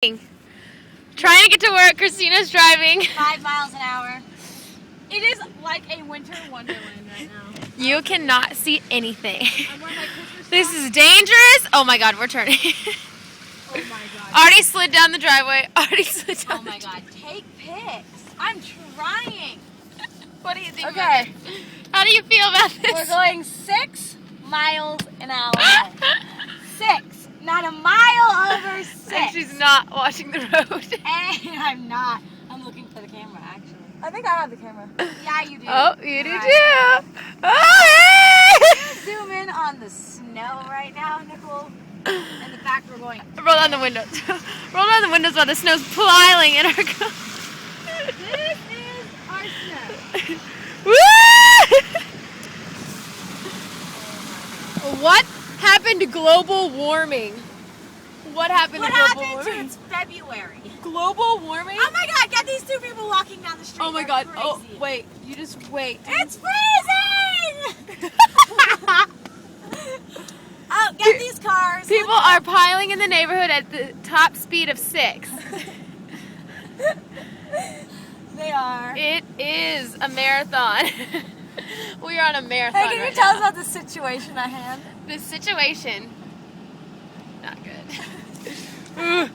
Trying to get to work. Christina's driving. 5 miles an hour. It is like a winter wonderland right now. You cannot see anything. I'm wearing my Christmas This is dangerous. Oh my God, we're turning. Oh my God. Already slid down the driveway. Already slid down. Oh my God. Take pics. I'm trying. What do you think? Okay. How do you feel about this? We're going 6 miles an hour. 6. Not a mile over 6. And she's not watching the road. And I'm not. I'm looking for the camera, actually. I think I have the camera. Yeah, you do. Oh, you do Right. too. Oh, hey! Zoom in on the snow right now, Nicole. In the back, we're going. Roll down the windows. Roll down the windows while the snow's piling in our car. This is our snow. Woo! What happened to global warming? What happened What to global happened to warming? it's February? Global warming? Oh my God! Get these 2 people walking down the street. Oh my They're God. Crazy. Oh, wait. You just wait. It's freezing! Oh, get these cars. People are piling in the neighborhood at the top speed of 6. They are. It is a marathon. We are on a marathon. Hey, can you right tell now. us about the situation at hand? The situation? Not good.